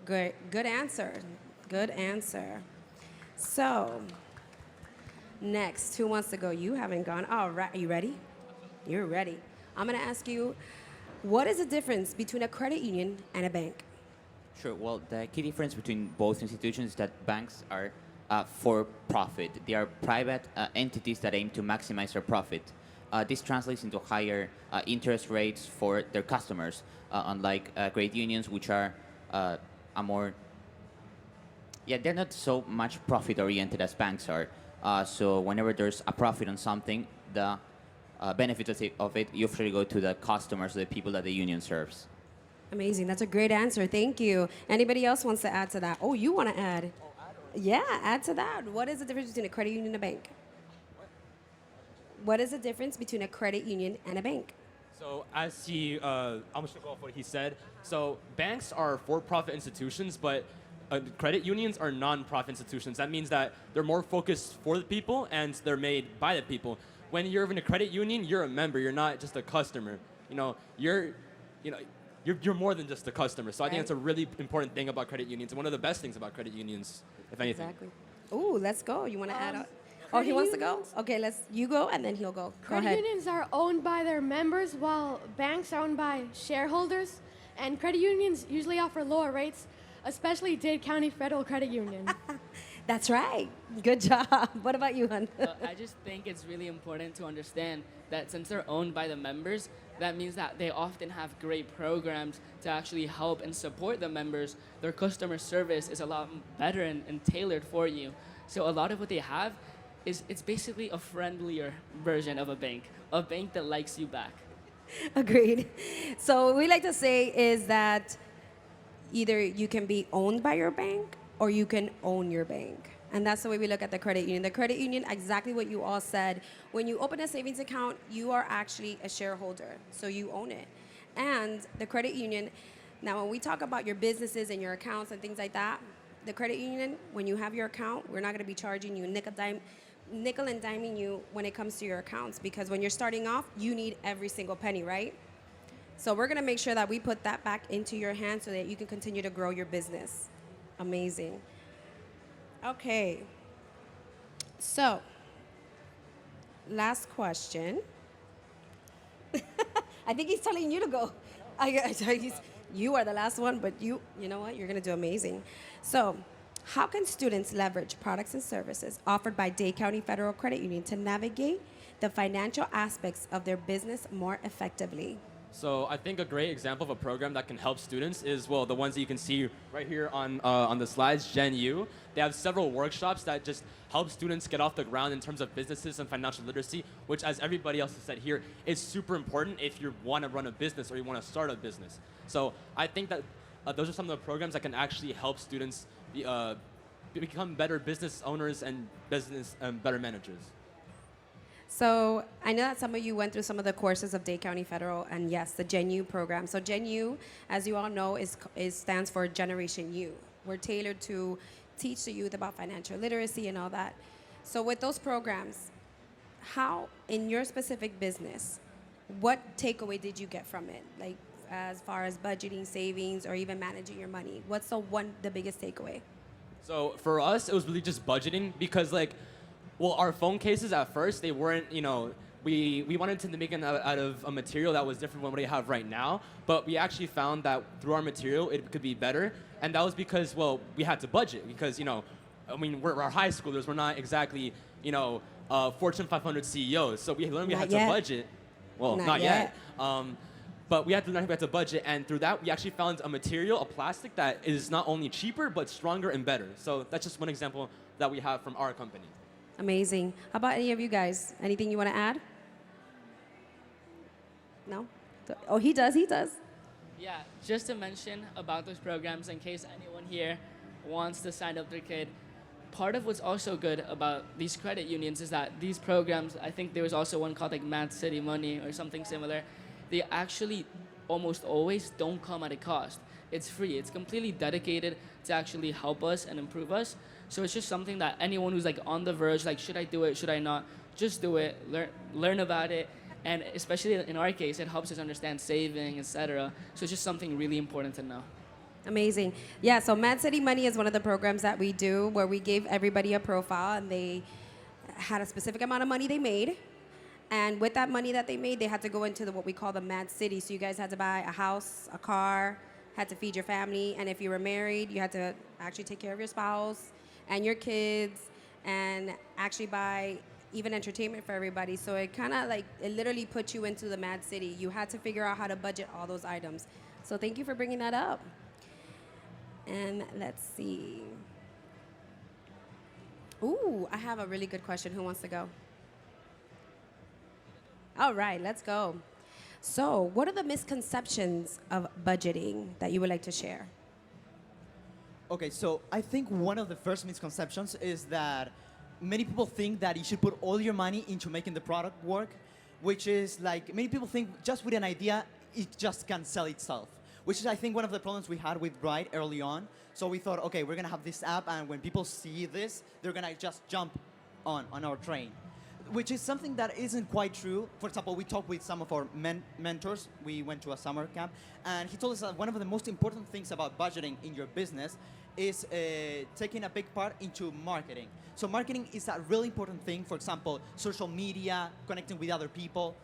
good answer. Good answer. So, next, who wants to go? You haven't gone. All right. Are you ready? You're ready. I'm going to ask you, what is the difference between a credit union and a bank? Sure. Well, the key difference between both institutions is that banks are for profit. They are private entities that aim to maximize their profit. This translates into higher interest rates for their customers, unlike credit unions, which are a more, they're not so much profit-oriented as banks are. So whenever there's a profit on something, the benefits of it usually go to the customers, the people that the union serves. Amazing. That's a great answer. Thank you. Anybody else wants to add to that? Oh, you want to add? Yeah, add to that. What is the difference between a credit union and a bank? What is the difference between a credit union and a bank? So as I'm just gonna go off what he said. So banks are for-profit institutions, but credit unions are non-profit institutions. That means that they're more focused for the people and they're made by the people. When you're in a credit union, you're a member. You're not just a customer. You're more than just a customer. So I think that's a really important thing about credit unions, and one of the best things about credit unions, if anything. Exactly. Ooh, let's go. You want to add on? Oh, he wants to go? Okay, you go, and then he'll go. Go Credit ahead. unions are owned by their members, while banks are owned by shareholders. And credit unions usually offer lower rates, especially Dade County Federal Credit Union. That's right. Good job. What about you, hon? I just think it's really important to understand that since they're owned by the members, that means that they often have great programs to actually help and support the members. Their customer service is a lot better and tailored for you. So a lot of what they have it's basically a friendlier version of a bank that likes you back. Agreed. So what we like to say is that either you can be owned by your bank or you can own your bank. And that's the way we look at the credit union. The credit union, exactly what you all said. When you open a savings account, you are actually a shareholder, so you own it. And the credit union, now when we talk about your businesses and your accounts and things like that, the credit union, when you have your account, we're not going to be charging you nickel and diming you when it comes to your accounts, because when you're starting off, you need every single penny, right? So we're going to make sure that we put that back into your hands so that you can continue to grow your business. Amazing. Okay. So, last question. I think he's telling you to go. You are the last one, but you know what? You're going to do amazing. So, how can students leverage products and services offered by Dade County Federal Credit Union to navigate the financial aspects of their business more effectively? So I think a great example of a program that can help students is, well, the ones that you can see right here on the slides, Gen U. They have several workshops that just help students get off the ground in terms of businesses and financial literacy, which, as everybody else has said here, is super important if you want to run a business or you want to start a business. So I think that those are some of the programs that can actually help students become better business owners and better managers. So I know that some of you went through some of the courses of Dade County Federal, and yes, the Gen U program. So Gen U, as you all know, stands for Generation U. We're tailored to teach the youth about financial literacy and all that. So with those programs, how, in your specific business, what takeaway did you get from it? Like, as far as budgeting, savings, or even managing your money? What's the biggest takeaway? So for us, it was really just budgeting because our phone cases at first, they weren't, we wanted to make it out of a material that was different from what we have right now, but we actually found that through our material, it could be better. And that was because, we had to budget because, we're high schoolers. We're not exactly, Fortune 500 CEOs. So we learned we had to budget. Well, not yet. But we had to learn we had to budget. And through that, we actually found a material, a plastic that is not only cheaper, but stronger and better. So that's just one example that we have from our company. Amazing. How about any of you guys? Anything you want to add? No? Oh, he does. Yeah, just to mention about those programs in case anyone here wants to sign up their kid. Part of what's also good about these credit unions is that these programs, I think there was also one called Mad City Money or something similar, they actually almost always don't come at a cost. It's free. It's completely dedicated to actually help us and improve us. So it's just something that anyone who's on the verge, should I do it, should I not, just do it, learn about it. And especially in our case, it helps us understand saving, etc. So it's just something really important to know. Amazing. Yeah, so Mad City Money is one of the programs that we do where we gave everybody a profile and they had a specific amount of money they made. And with that money that they made, they had to go into what we call the Mad City. So you guys had to buy a house, a car, had to feed your family. And if you were married, you had to actually take care of your spouse and your kids and actually buy even entertainment for everybody. So it kind of it literally put you into the Mad City. You had to figure out how to budget all those items. So thank you for bringing that up. And let's see. Ooh, I have a really good question. Who wants to go? All right, let's go. So what are the misconceptions of budgeting that you would like to share? Okay, so I think one of the first misconceptions is that many people think that you should put all your money into making the product work, which is many people think just with an idea, it just can sell itself, which is I think one of the problems we had with Bright early on. So we thought, okay, we're gonna have this app and when people see this, they're gonna just jump on our train, which is something that isn't quite true. For example, we talked with some of our mentors. We went to a summer camp and he told us that one of the most important things about budgeting in your business is taking a big part into marketing. So marketing is a really important thing. For example, social media, connecting with other people.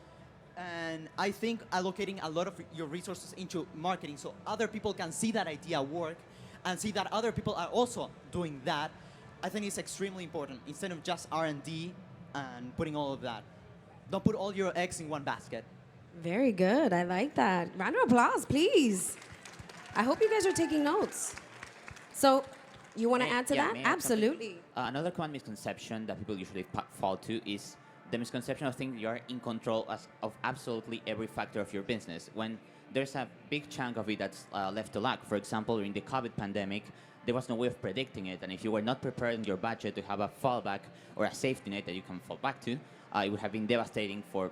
And I think allocating a lot of your resources into marketing so other people can see that idea work and see that other people are also doing that, I think is extremely important instead of just R&D and putting all of that. Don't put all your eggs in one basket. Very good. I like that. Round of applause, please. I hope you guys are taking notes. So you want to add to that? Absolutely. Another common misconception that people usually fall to is the misconception of thinking you're in control of absolutely every factor of your business, when there's a big chunk of it that's left to luck. For example, during the COVID pandemic, there was no way of predicting it, and if you were not prepared in your budget to have a fallback or a safety net that you can fall back to, it would have been devastating for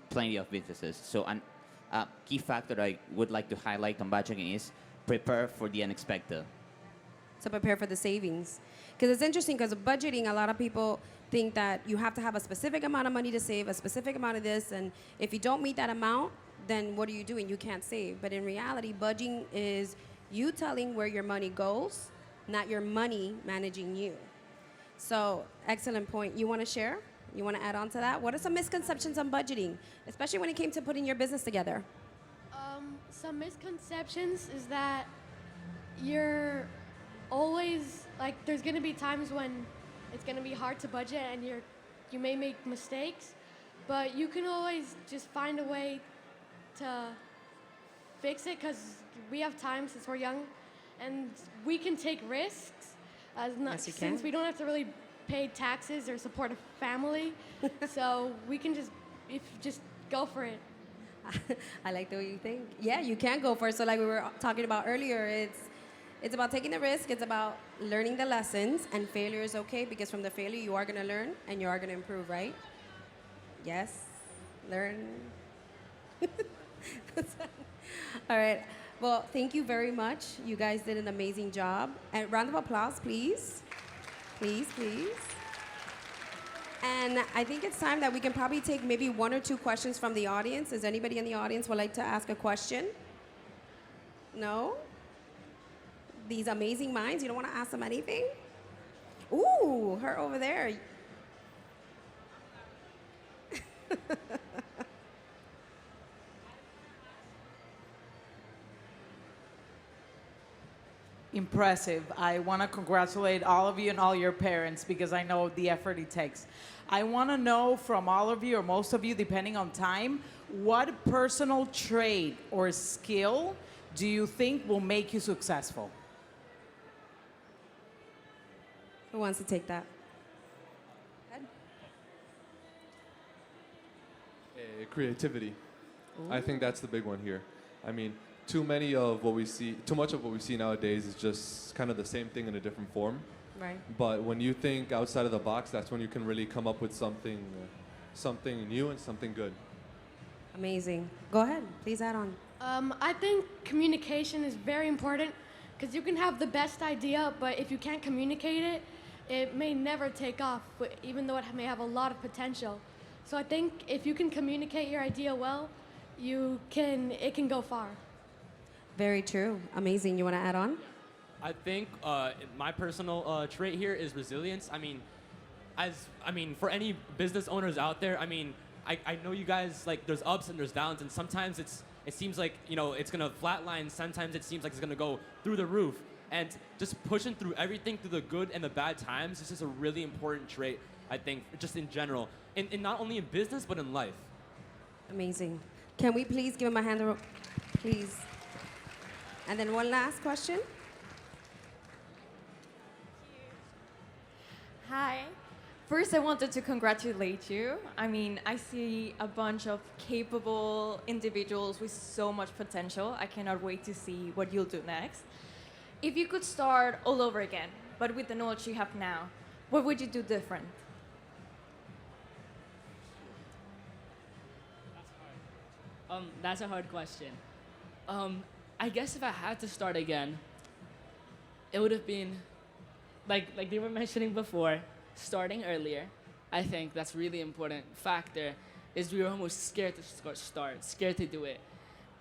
plenty of businesses. So a key factor I would like to highlight on budgeting is prepare for the unexpected. To prepare for the savings. Because it's interesting because budgeting, a lot of people think that you have to have a specific amount of money to save, a specific amount of this, and if you don't meet that amount, then what are you doing? You can't save. But in reality, budgeting is you telling where your money goes, not your money managing you. So, excellent point. You want to share? You want to add on to that? What are some misconceptions on budgeting, especially when it came to putting your business together? Some misconceptions is that you're always there's gonna be times when it's gonna be hard to budget and you may make mistakes, but you can always just find a way to fix it because we have time since we're young and we can take risks since we don't have to really pay taxes or support a family. So we can just go for it. I like the way you think. Yeah, you can go for it. So like we were talking about earlier, it's about taking the risk. It's about learning the lessons, and failure is okay because from the failure you are going to learn and you are going to improve, right? Yes, learn. All right. Well, thank you very much. You guys did an amazing job. And round of applause, please. Please, please. And I think it's time that we can probably take maybe one or two questions from the audience. Is anybody in the audience would like to ask a question? No? These amazing minds, you don't want to ask them anything? Ooh, her over there. Impressive. I want to congratulate all of you and all your parents because I know the effort it takes. I want to know from all of you, or most of you, depending on time, what personal trait or skill do you think will make you successful? Who wants to take that? Creativity. I think that's the big one here. I mean, too much of what we see nowadays is just kind of the same thing in a different form. Right. But when you think outside of the box, that's when you can really come up with something new and something good. Amazing. Go ahead. Please add on. I think communication is very important because you can have the best idea, but if you can't communicate it, it may never take off, but even though it may have a lot of potential. So I think if you can communicate your idea well, it can go far. Very true. Amazing. You want to add on? I think my personal trait here is resilience. For any business owners out there, I know you guys, like, there's ups and there's downs, and sometimes it seems like, it's gonna flatline. Sometimes it seems like it's gonna go through the roof. And just pushing through everything, through the good and the bad times, is just a really important trait, I think, just in general, and not only in business but in life. Amazing. Can we please give him a hand, please? And then one last question. Hi. First, I wanted to congratulate you. I see a bunch of capable individuals with so much potential. I cannot wait to see what you'll do next. If you could start all over again, but with the knowledge you have now, what would you do different? That's a hard question. I guess if I had to start again, it would have been, like they were mentioning before, starting earlier. I think that's really important factor is we were almost scared to start, scared to do it.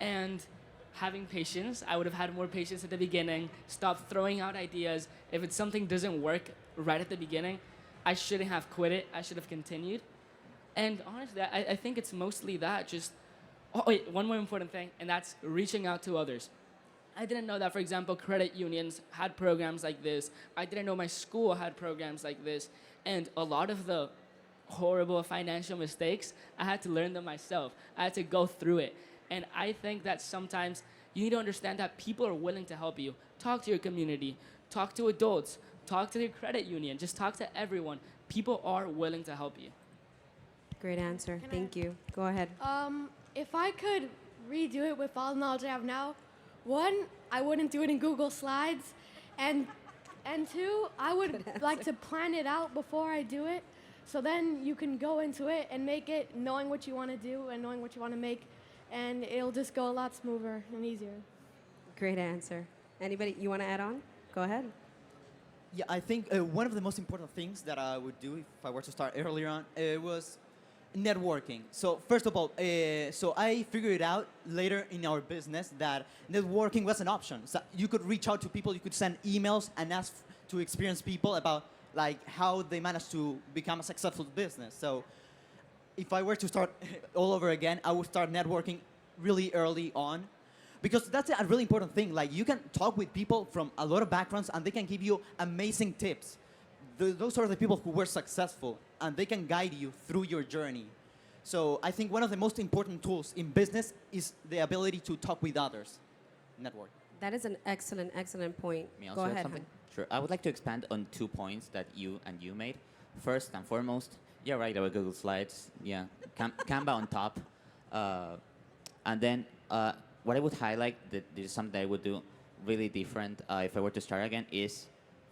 And having patience, I would have had more patience at the beginning, stop throwing out ideas. If it's something doesn't work right at the beginning, I shouldn't have quit it, I should have continued. And honestly, I think it's mostly that, just, oh wait, one more important thing, and that's reaching out to others. I didn't know that, for example, credit unions had programs like this. I didn't know my school had programs like this. And a lot of the horrible financial mistakes, I had to learn them myself. I had to go through it. And I think that sometimes you need to understand that people are willing to help you. Talk to your community, talk to adults, talk to your credit union, just talk to everyone. People are willing to help you. Great answer. Thank you. Go ahead. If I could redo it with all the knowledge I have now, one, I wouldn't do it in Google Slides, and two, I would like to plan it out before I do it, so then you can go into it and make it knowing what you want to do and knowing what you want to make, and it'll just go a lot smoother and easier. Great answer. Anybody, you want to add on? Go ahead. Yeah, I think one of the most important things that I would do if I were to start earlier on was networking. So first of all, so I figured out later in our business that networking was an option. So you could reach out to people, you could send emails and ask to experienced people about like how they managed to become a successful business. So if I were to start all over again, I would start networking really early on, because that's a really important thing. Like, you can talk with people from a lot of backgrounds and they can give you amazing tips. Those are the people who were successful, and they can guide you through your journey. So I think one of the most important tools in business is the ability to talk with others. Network. That is an excellent, excellent point. May I Go also add ahead. something? Sure. I would like to expand on 2 points that you made. First and foremost, yeah, right, our Google Slides. Yeah, Canva on top. And then what I would highlight, that this is something that I would do really different if I were to start again, is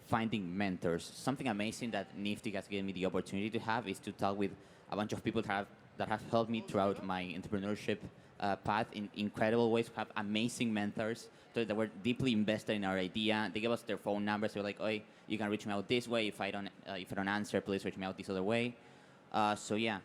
finding mentors. Something amazing that Nifty has given me the opportunity to have is to talk with a bunch of people that have helped me throughout my entrepreneurship path in incredible ways. We have amazing mentors that were deeply invested in our idea. They gave us their phone numbers. They were like, "Oh, you can reach me out this way. If I don't answer, please reach me out this other way." So yeah,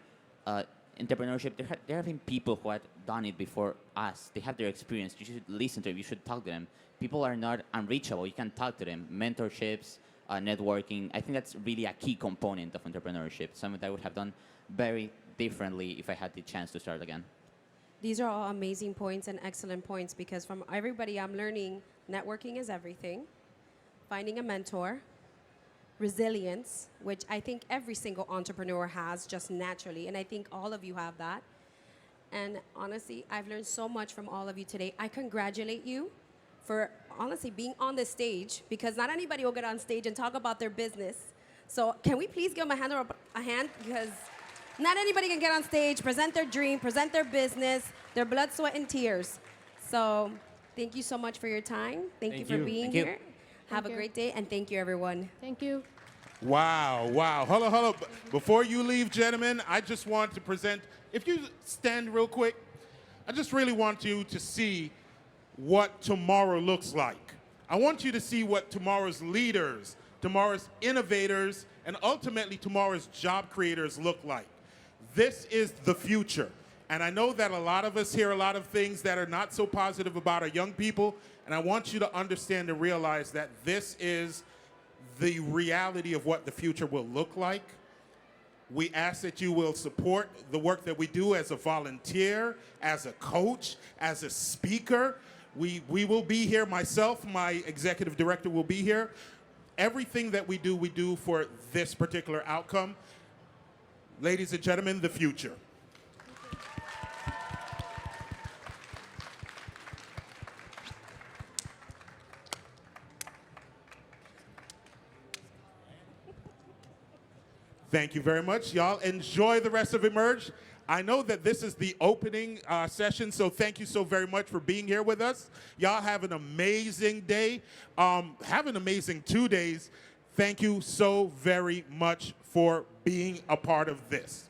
entrepreneurship, there have been people who have done it before us. They have their experience. You should listen to them. You should talk to them. People are not unreachable. You can talk to them. Mentorships, networking. I think that's really a key component of entrepreneurship, something that I would have done very differently if I had the chance to start again. These are all amazing points and excellent points because from everybody I'm learning networking is everything, finding a mentor, resilience, which I think every single entrepreneur has just naturally, and I think all of you have that. And honestly, I've learned so much from all of you today. I congratulate you for honestly being on the stage because not anybody will get on stage and talk about their business. So can we please give them a hand because not anybody can get on stage, present their dream, present their business, their blood, sweat, and tears. So thank you so much for your time. Thank you for being here. Have a great day, and thank you, everyone. Thank you. Wow, wow. Hold on, hold on. Before you leave, gentlemen, I just want to present, if you stand real quick, I just really want you to see what tomorrow looks like. I want you to see what tomorrow's leaders, tomorrow's innovators, and ultimately tomorrow's job creators look like. This is the future. And I know that a lot of us hear a lot of things that are not so positive about our young people, and I want you to understand and realize that this is the reality of what the future will look like. We ask that you will support the work that we do as a volunteer, as a coach, as a speaker. We will be here. Myself, my executive director will be here. Everything that we do for this particular outcome. Ladies and gentlemen, the future. Thank you very much. Y'all enjoy the rest of Emerge. I know that this is the opening session, so thank you so very much for being here with us. Y'all have an amazing day. Have an amazing 2 days. Thank you so very much for being a part of this.